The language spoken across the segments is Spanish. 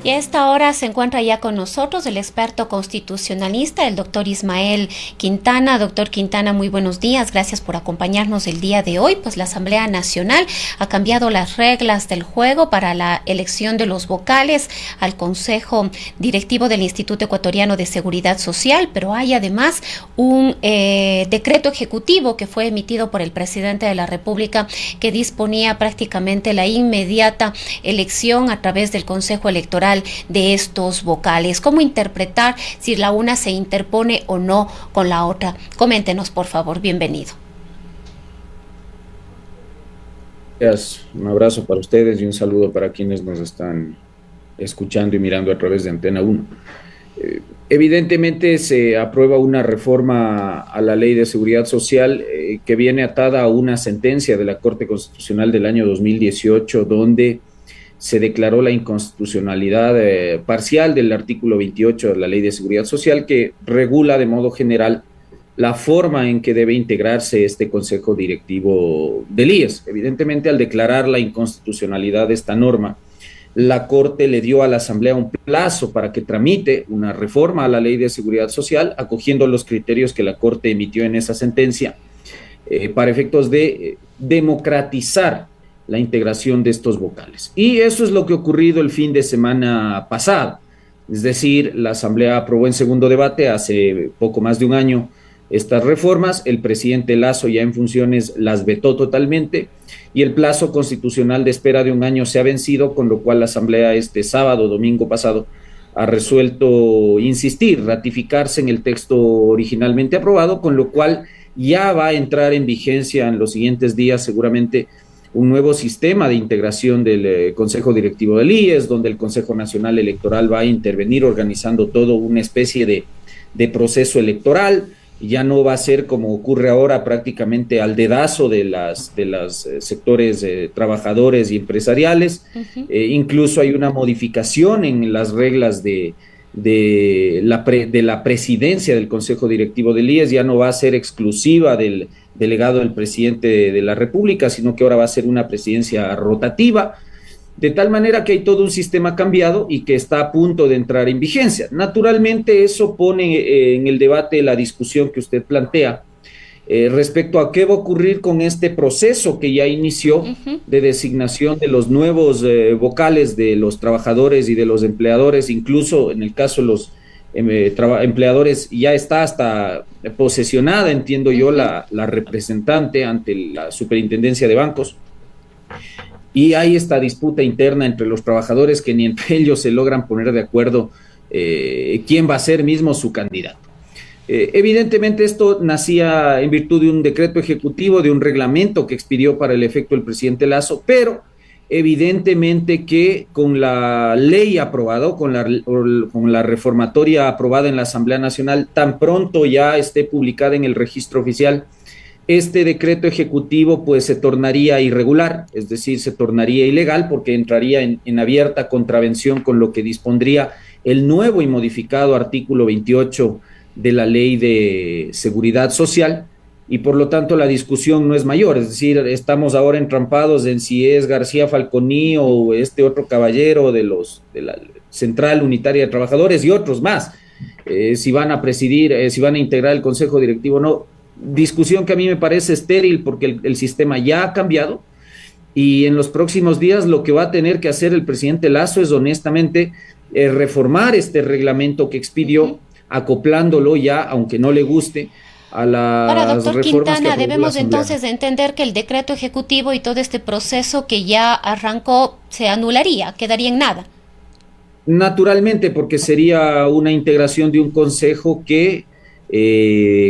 Y a esta hora se encuentra ya con nosotros el experto constitucionalista, el doctor Ismael Quintana. Doctor Quintana, muy buenos días. Gracias por acompañarnos el día de hoy. Pues la Asamblea Nacional ha cambiado las reglas del juego para la elección de los vocales al Consejo Directivo del Instituto Ecuatoriano de Seguridad Social, pero hay además un decreto ejecutivo que fue emitido por el presidente de la República que disponía prácticamente la inmediata elección a través del Consejo Electoral de estos vocales. ¿Cómo interpretar si la una se interpone o no con la otra? Coméntenos, por favor. Bienvenido. Un abrazo para ustedes y un saludo para quienes nos están escuchando y mirando a través de Antena 1. Evidentemente se aprueba una reforma a la Ley de Seguridad Social que viene atada a una sentencia de la Corte Constitucional del año 2018, donde se declaró la inconstitucionalidad parcial del artículo 28 de la Ley de Seguridad Social, que regula de modo general la forma en que debe integrarse este Consejo Directivo del IES. Evidentemente, al declarar la inconstitucionalidad de esta norma, la Corte le dio a la Asamblea un plazo para que tramite una reforma a la Ley de Seguridad Social, acogiendo los criterios que la Corte emitió en esa sentencia, para efectos de democratizar la integración de estos vocales. Y eso es lo que ha ocurrido el fin de semana pasado. Es decir, la Asamblea aprobó en segundo debate hace poco más de un año estas reformas. El presidente Lasso, ya en funciones, las vetó totalmente y el plazo constitucional de espera de un año se ha vencido, con lo cual la Asamblea este sábado, domingo pasado, ha resuelto insistir, ratificarse en el texto originalmente aprobado, con lo cual ya va a entrar en vigencia en los siguientes días seguramente un nuevo sistema de integración del Consejo Directivo del IES, donde el Consejo Nacional Electoral va a intervenir organizando todo una especie de proceso electoral. Ya no va a ser como ocurre ahora, prácticamente al dedazo de las sectores trabajadores y empresariales. Incluso hay una modificación en las reglas de la presidencia del Consejo Directivo del IES. Ya no va a ser exclusiva del delegado del presidente de la República, sino que ahora va a ser una presidencia rotativa, de tal manera que hay todo un sistema cambiado y que está a punto de entrar en vigencia. Naturalmente, eso pone en el debate la discusión que usted plantea respecto a qué va a ocurrir con este proceso que ya inició de designación de los nuevos vocales de los trabajadores y de los empleadores. Incluso en el caso de los empleadores ya está hasta posesionada, entiendo yo, la representante ante la Superintendencia de Bancos. Y hay esta disputa interna entre los trabajadores que ni entre ellos se logran poner de acuerdo quién va a ser mismo su candidato. Evidentemente esto nacía en virtud de un decreto ejecutivo, de un reglamento que expidió para el efecto el presidente Lasso, pero evidentemente que con la ley aprobada, con la reformatoria aprobada en la Asamblea Nacional, tan pronto ya esté publicada en el registro oficial, este decreto ejecutivo pues se tornaría irregular, es decir, se tornaría ilegal, porque entraría en abierta contravención con lo que dispondría el nuevo y modificado artículo 28 de la Ley de Seguridad Social, y por lo tanto la discusión no es mayor. Es decir, estamos ahora entrampados en si es García Falconi o este otro caballero de la Central Unitaria de Trabajadores y otros más, si van a presidir, si van a integrar el Consejo Directivo o no. Discusión que a mí me parece estéril, porque el sistema ya ha cambiado, y en los próximos días lo que va a tener que hacer el presidente Lasso es honestamente reformar este reglamento que expidió, acoplándolo ya, aunque no le guste, a las Ahora, doctor reformas Quintana, que debemos la entonces entender que el decreto ejecutivo y todo este proceso que ya arrancó se anularía, quedaría en nada. Naturalmente, porque sería una integración de un consejo que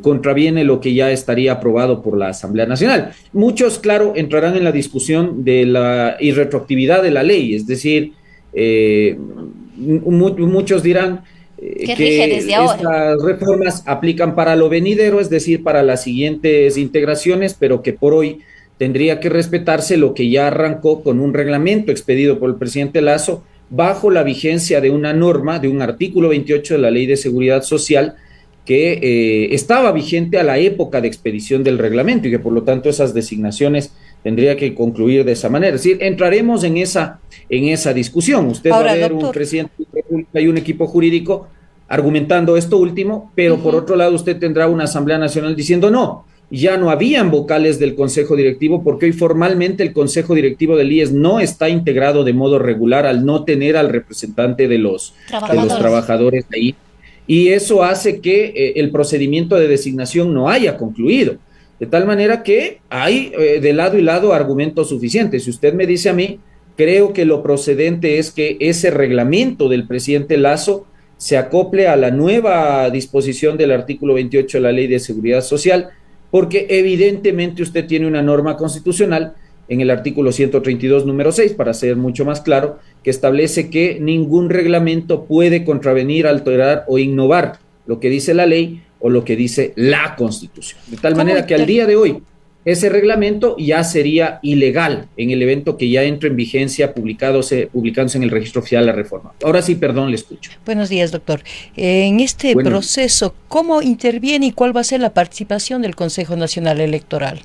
contraviene lo que ya estaría aprobado por la Asamblea Nacional. Muchos, claro, entrarán en la discusión de la irretroactividad de la ley, es decir, muchos dirán Que rige desde ahora. estas reformas aplican para lo venidero, es decir, para las siguientes integraciones, pero que por hoy tendría que respetarse lo que ya arrancó con un reglamento expedido por el presidente Lasso, bajo la vigencia de una norma, de un artículo 28 de la Ley de Seguridad Social, que estaba vigente a la época de expedición del reglamento, y que por lo tanto esas designaciones tendría que concluir de esa manera. Es decir, entraremos en esa discusión. Usted Ahora, va a ver doctor, un presidente de la República y un equipo jurídico argumentando esto último, pero por otro lado usted tendrá una Asamblea Nacional diciendo no, ya no habían vocales del Consejo Directivo porque hoy formalmente el Consejo Directivo del IES no está integrado de modo regular al no tener al representante de los trabajadores ahí. Y eso hace que el procedimiento de designación no haya concluido. De tal manera que hay de lado y lado argumentos suficientes. Si usted me dice a mí, creo que lo procedente es que ese reglamento del presidente Lasso se acople a la nueva disposición del artículo 28 de la Ley de Seguridad Social, porque evidentemente usted tiene una norma constitucional en el artículo 132, número 6, para ser mucho más claro, que establece que ningún reglamento puede contravenir, alterar o innovar lo que dice la ley o lo que dice la Constitución. De tal manera que al día de hoy ese reglamento ya sería ilegal en el evento que ya entre en vigencia publicándose en el registro oficial la reforma. Ahora sí, perdón, le escucho. Buenos días, doctor. En este proceso, ¿cómo interviene y cuál va a ser la participación del Consejo Nacional Electoral?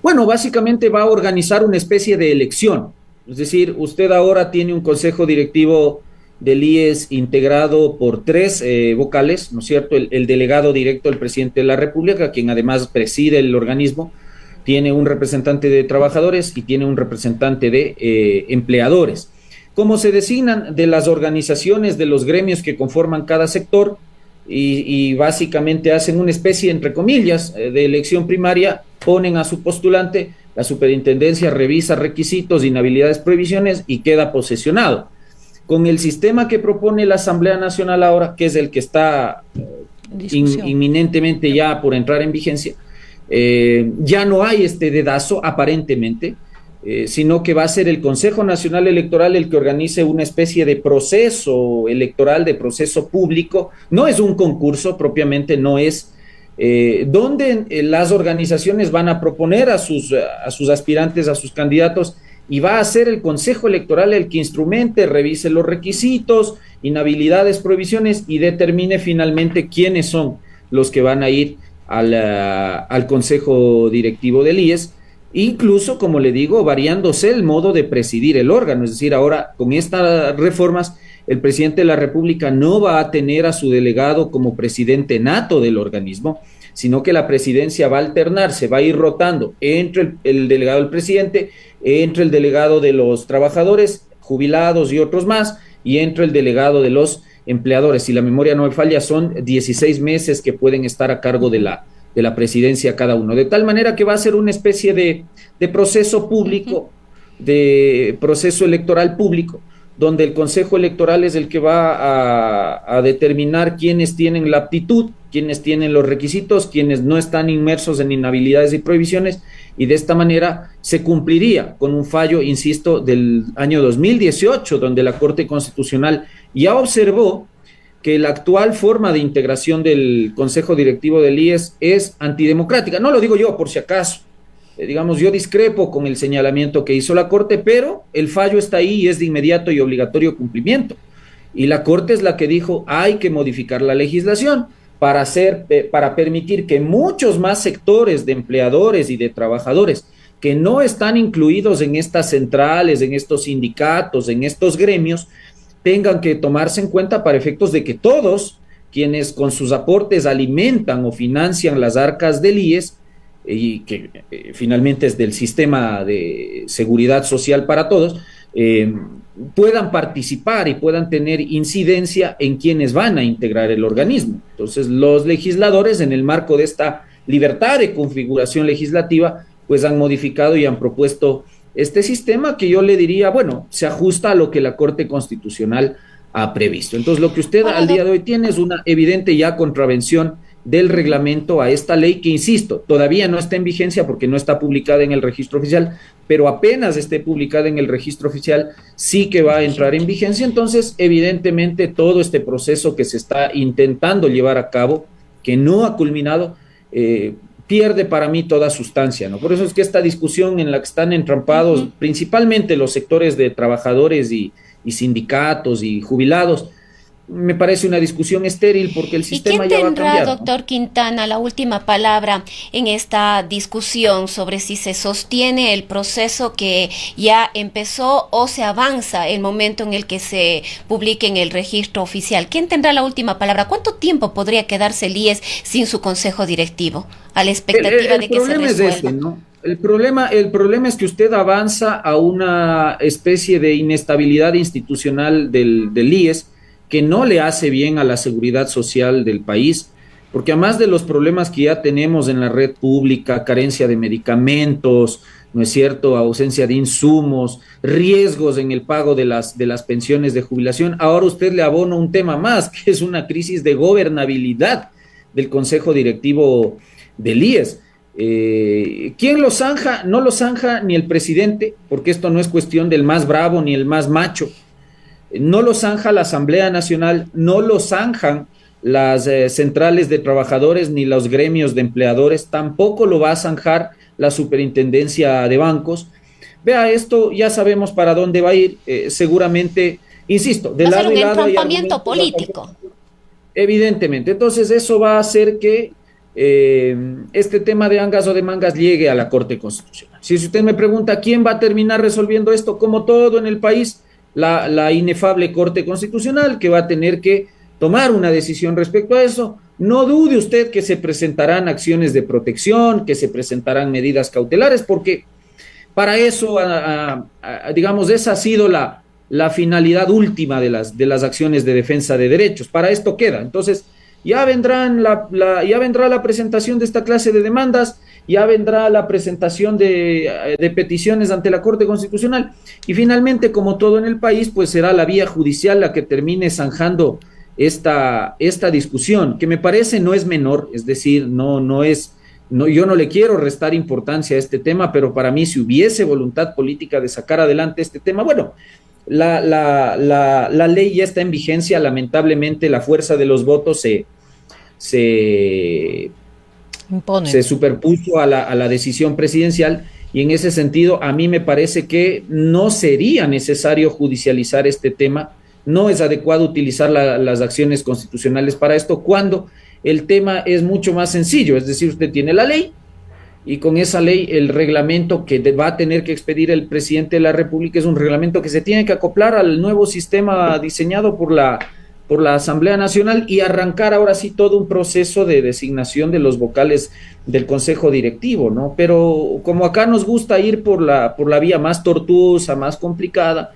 Bueno, básicamente va a organizar una especie de elección. Es decir, usted ahora tiene un consejo directivo del IES integrado por 3 vocales, ¿no es cierto? El delegado directo del presidente de la República, quien además preside el organismo, tiene un representante de trabajadores y tiene un representante de empleadores. ¿Cómo se designan? De las organizaciones, de los gremios que conforman cada sector y básicamente hacen una especie, entre comillas, de elección primaria, ponen a su postulante, la superintendencia revisa requisitos, inhabilidades, prohibiciones y queda posesionado. Con el sistema que propone la Asamblea Nacional ahora, que es el que está inminentemente ya por entrar en vigencia, ya no hay este dedazo aparentemente, sino que va a ser el Consejo Nacional Electoral el que organice una especie de proceso electoral, de proceso público. No es un concurso propiamente, no es donde las organizaciones van a proponer a sus aspirantes, a sus candidatos, y va a ser el Consejo Electoral el que instrumente, revise los requisitos, inhabilidades, prohibiciones y determine finalmente quiénes son los que van a ir al Consejo Directivo del IES, incluso, como le digo, variándose el modo de presidir el órgano. Es decir, ahora con estas reformas el presidente de la República no va a tener a su delegado como presidente nato del organismo, sino que la presidencia va a alternarse, va a ir rotando entre el delegado del presidente, entre el delegado de los trabajadores, jubilados y otros más, y entre el delegado de los empleadores. Si la memoria no me falla, son 16 meses que pueden estar a cargo de la presidencia cada uno. De tal manera que va a ser una especie de proceso público, de proceso electoral público, donde el Consejo Electoral es el que va a determinar quiénes tienen la aptitud, quiénes tienen los requisitos, quiénes no están inmersos en inhabilidades y prohibiciones, y de esta manera se cumpliría con un fallo, insisto, del año 2018, donde la Corte Constitucional ya observó que la actual forma de integración del Consejo Directivo del IES es antidemocrática. No lo digo yo por si acaso. Digamos, yo discrepo con el señalamiento que hizo la Corte, pero el fallo está ahí y es de inmediato y obligatorio cumplimiento. Y la Corte es la que dijo, hay que modificar la legislación para permitir que muchos más sectores de empleadores y de trabajadores que no están incluidos en estas centrales, en estos sindicatos, en estos gremios, tengan que tomarse en cuenta para efectos de que todos quienes con sus aportes alimentan o financian las arcas del IES, y que finalmente es del sistema de seguridad social para todos, puedan participar y puedan tener incidencia en quienes van a integrar el organismo. Entonces, los legisladores, en el marco de esta libertad de configuración legislativa, pues han modificado y han propuesto este sistema que yo le diría, bueno, se ajusta a lo que la Corte Constitucional ha previsto. Entonces, lo que usted al día de hoy tiene es una evidente ya contravención del reglamento a esta ley que, insisto, todavía no está en vigencia porque no está publicada en el registro oficial, pero apenas esté publicada en el registro oficial sí que va a entrar en vigencia. Entonces, evidentemente, todo este proceso que se está intentando llevar a cabo, que no ha culminado, pierde para mí toda sustancia, ¿no? Por eso es que esta discusión en la que están entrampados principalmente los sectores de trabajadores y sindicatos y jubilados, me parece una discusión estéril porque el sistema ya va a cambiar. ¿Y quién tendrá, doctor Quintana, la última palabra en esta discusión sobre si se sostiene el proceso que ya empezó o se avanza el momento en el que se publique en el registro oficial? ¿Quién tendrá la última palabra? ¿Cuánto tiempo podría quedarse el IES sin su consejo directivo a la expectativa de que se resuelva? El problema es ese, ¿no? El problema es que usted avanza a una especie de inestabilidad institucional del IES que no le hace bien a la seguridad social del país, porque además de los problemas que ya tenemos en la red pública, carencia de medicamentos, ¿no es cierto?, ausencia de insumos, riesgos en el pago de las pensiones de jubilación, ahora usted le abona un tema más, que es una crisis de gobernabilidad del Consejo Directivo del IES. ¿Quién lo zanja? No lo zanja ni el presidente, porque esto no es cuestión del más bravo ni el más macho. No lo zanja la Asamblea Nacional, no lo zanjan las centrales de trabajadores ni los gremios de empleadores, tampoco lo va a zanjar la Superintendencia de Bancos. Vea, esto ya sabemos para dónde va a ir, seguramente, insisto, de lado y lado hay entrampamiento político. Evidentemente, entonces eso va a hacer que este tema de angas o de mangas llegue a la Corte Constitucional. Si usted me pregunta quién va a terminar resolviendo esto, como todo en el país, la inefable Corte Constitucional, que va a tener que tomar una decisión respecto a eso. No dude usted que se presentarán acciones de protección, que se presentarán medidas cautelares, porque para eso, digamos, esa ha sido la finalidad última de las acciones de defensa de derechos. Para esto queda. Entonces, ya vendrá la presentación de esta clase de demandas, ya vendrá la presentación de peticiones ante la Corte Constitucional y finalmente, como todo en el país, pues será la vía judicial la que termine zanjando esta discusión, que me parece no es menor, es decir, yo no le quiero restar importancia a este tema, pero para mí si hubiese voluntad política de sacar adelante este tema, bueno, la ley ya está en vigencia, lamentablemente la fuerza de los votos se superpuso a la decisión presidencial y en ese sentido a mí me parece que no sería necesario judicializar este tema, no es adecuado utilizar las acciones constitucionales para esto cuando el tema es mucho más sencillo, es decir, usted tiene la ley y con esa ley el reglamento que va a tener que expedir el presidente de la República es un reglamento que se tiene que acoplar al nuevo sistema diseñado por la Asamblea Nacional y arrancar ahora sí todo un proceso de designación de los vocales del Consejo Directivo, ¿no? Pero como acá nos gusta ir por la vía más tortuosa, más complicada,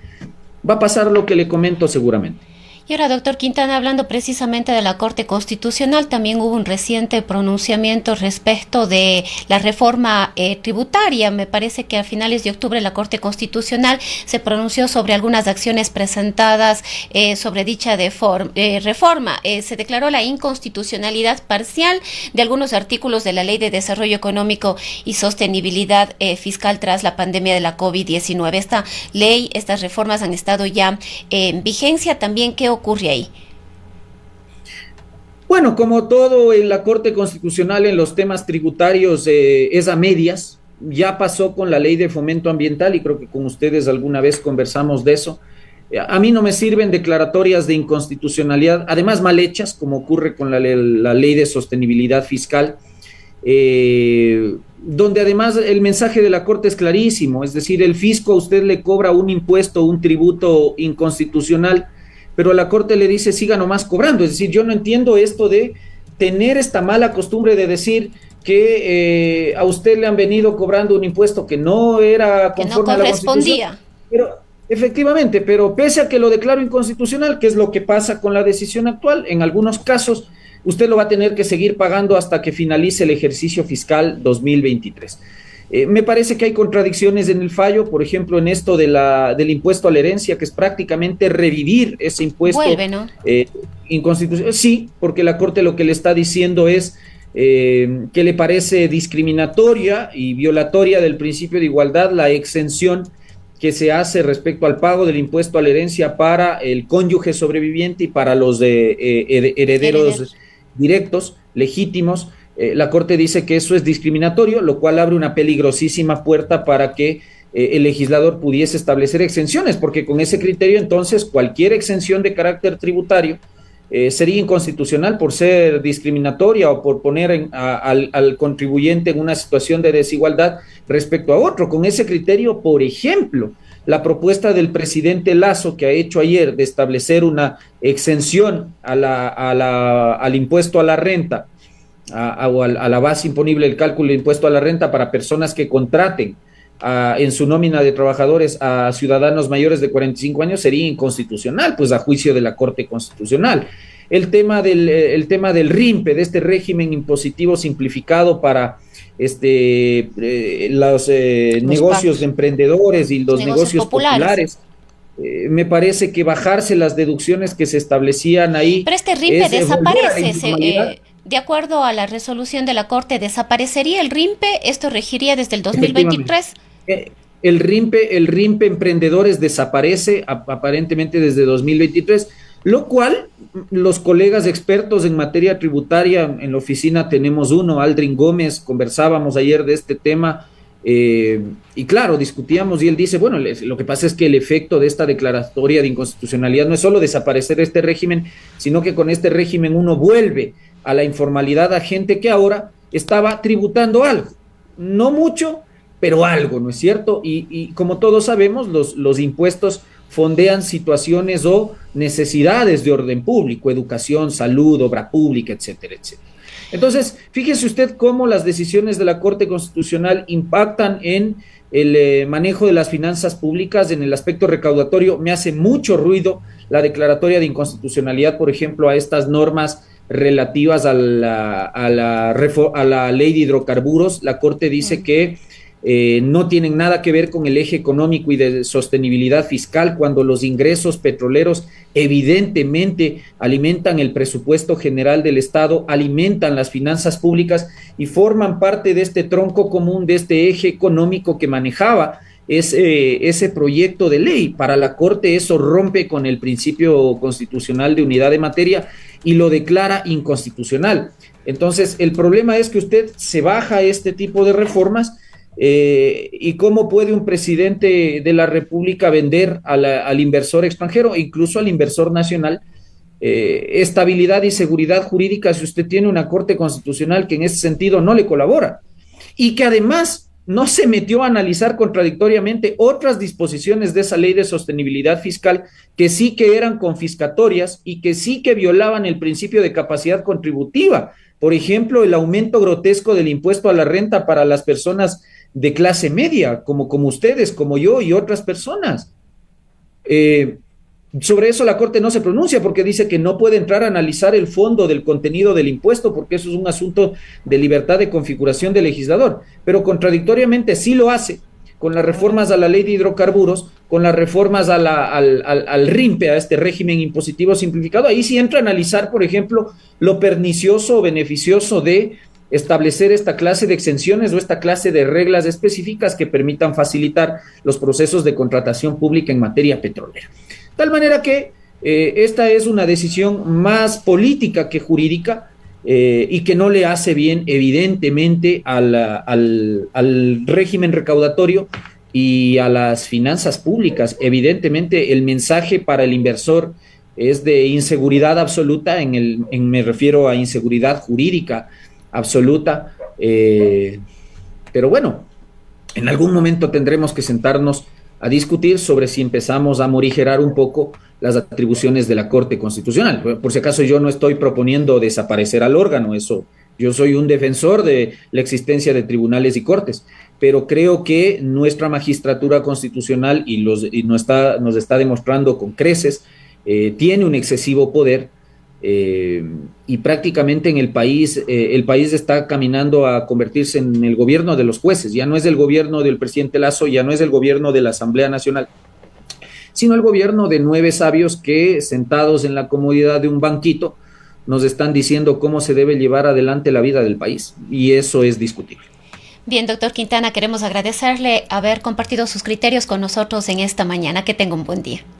va a pasar lo que le comento seguramente. Y ahora, doctor Quintana, hablando precisamente de la Corte Constitucional, también hubo un reciente pronunciamiento respecto de la reforma tributaria. Me parece que a finales de octubre la Corte Constitucional se pronunció sobre algunas acciones presentadas sobre dicha reforma. Se declaró la inconstitucionalidad parcial de algunos artículos de la Ley de Desarrollo Económico y Sostenibilidad Fiscal tras la pandemia de la COVID-19. Esta ley, estas reformas han estado ya en vigencia. También, ¿qué ocurre ahí? Bueno, como todo en la Corte Constitucional en los temas tributarios es a medias, ya pasó con la Ley de Fomento Ambiental y creo que con ustedes alguna vez conversamos de eso. A mí no me sirven declaratorias de inconstitucionalidad, además mal hechas, como ocurre con la Ley de Sostenibilidad Fiscal, donde además el mensaje de la Corte es clarísimo, es decir, el fisco a usted le cobra un impuesto, un tributo inconstitucional, pero la Corte le dice siga nomás cobrando. Es decir, yo no entiendo esto de tener esta mala costumbre de decir que a usted le han venido cobrando un impuesto que no era conforme a la Constitución. Pero efectivamente, pero pese a que lo declaro inconstitucional, que es lo que pasa con la decisión actual, en algunos casos usted lo va a tener que seguir pagando hasta que finalice el ejercicio fiscal 2023. Me parece que hay contradicciones en el fallo, por ejemplo, en esto del impuesto a la herencia, que es prácticamente revivir ese impuesto. Vuelve, ¿no? Inconstitucional. Sí, porque la Corte lo que le está diciendo es que le parece discriminatoria y violatoria del principio de igualdad la exención que se hace respecto al pago del impuesto a la herencia para el cónyuge sobreviviente y para los herederos directos, legítimos. La Corte dice que eso es discriminatorio, lo cual abre una peligrosísima puerta para que el legislador pudiese establecer exenciones, porque con ese criterio entonces cualquier exención de carácter tributario sería inconstitucional por ser discriminatoria o por poner al contribuyente en una situación de desigualdad respecto a otro. Con ese criterio, por ejemplo, la propuesta del presidente Lasso que ha hecho ayer de establecer una exención al impuesto a la renta, a la base imponible del cálculo de impuesto a la renta para personas que contraten en su nómina de trabajadores a ciudadanos mayores de 45 años sería inconstitucional, pues a juicio de la Corte Constitucional. El tema del RIMPE, de este régimen impositivo simplificado para los negocios de emprendedores y los negocios populares. Me parece que bajarse las deducciones que se establecían ahí. Pero este RIMPE desaparece. De acuerdo a la resolución de la Corte, ¿desaparecería el RIMPE? ¿Esto regiría desde el 2023? El RIMPE Emprendedores desaparece aparentemente desde 2023, lo cual los colegas expertos en materia tributaria, en la oficina tenemos uno, Aldrin Gómez, conversábamos ayer de este tema, y claro, discutíamos y él dice, bueno, lo que pasa es que el efecto de esta declaratoria de inconstitucionalidad no es solo desaparecer este régimen, sino que con este régimen uno vuelve a la informalidad a gente que ahora estaba tributando algo, no mucho, pero algo, ¿no es cierto? Y como todos sabemos, los impuestos fondean situaciones o necesidades de orden público, educación, salud, obra pública, etcétera, etcétera. Entonces, fíjese usted cómo las decisiones de la Corte Constitucional impactan en el manejo de las finanzas públicas, en el aspecto recaudatorio. Me hace mucho ruido la declaratoria de inconstitucionalidad, por ejemplo, a estas normas relativas a la ley de hidrocarburos. La Corte dice que no tienen nada que ver con el eje económico y de sostenibilidad fiscal, cuando los ingresos petroleros evidentemente alimentan el presupuesto general del Estado, alimentan las finanzas públicas y forman parte de este tronco común, de este eje económico que manejaba ese proyecto de ley. Para la Corte eso rompe con el principio constitucional de unidad de materia y lo declara inconstitucional. Entonces, el problema es que usted se baja este tipo de reformas. ¿Y cómo puede un presidente de la República vender al inversor extranjero, incluso al inversor nacional, estabilidad y seguridad jurídica si usted tiene una Corte Constitucional que en ese sentido no le colabora? Y que además no se metió a analizar contradictoriamente otras disposiciones de esa ley de sostenibilidad fiscal que sí que eran confiscatorias y que sí que violaban el principio de capacidad contributiva. Por ejemplo, el aumento grotesco del impuesto a la renta para las personas de clase media, como ustedes, como yo y otras personas. Sobre eso la Corte no se pronuncia porque dice que no puede entrar a analizar el fondo del contenido del impuesto porque eso es un asunto de libertad de configuración del legislador, pero contradictoriamente sí lo hace con las reformas a la ley de hidrocarburos, con las reformas al RIMPE, a este régimen impositivo simplificado. Ahí sí entra a analizar, por ejemplo, lo pernicioso o beneficioso de establecer esta clase de exenciones o esta clase de reglas específicas que permitan facilitar los procesos de contratación pública en materia petrolera. De tal manera que esta es una decisión más política que jurídica y que no le hace bien, evidentemente, al régimen recaudatorio y a las finanzas públicas. Evidentemente, el mensaje para el inversor es de inseguridad absoluta, me refiero a inseguridad jurídica absoluta, pero bueno, en algún momento tendremos que sentarnos a discutir sobre si empezamos a morigerar un poco las atribuciones de la Corte Constitucional. Por si acaso yo no estoy proponiendo desaparecer al órgano, eso, yo soy un defensor de la existencia de tribunales y cortes, pero creo que nuestra magistratura constitucional nos está demostrando con creces, tiene un excesivo poder, y prácticamente en el país está caminando a convertirse en el gobierno de los jueces. Ya no es el gobierno del presidente Lasso, ya no es el gobierno de la Asamblea Nacional, sino el gobierno de 9 sabios que, sentados en la comodidad de un banquito, nos están diciendo cómo se debe llevar adelante la vida del país, y eso es discutible. Bien, doctor Quintana, queremos agradecerle haber compartido sus criterios con nosotros en esta mañana. Que tenga un buen día.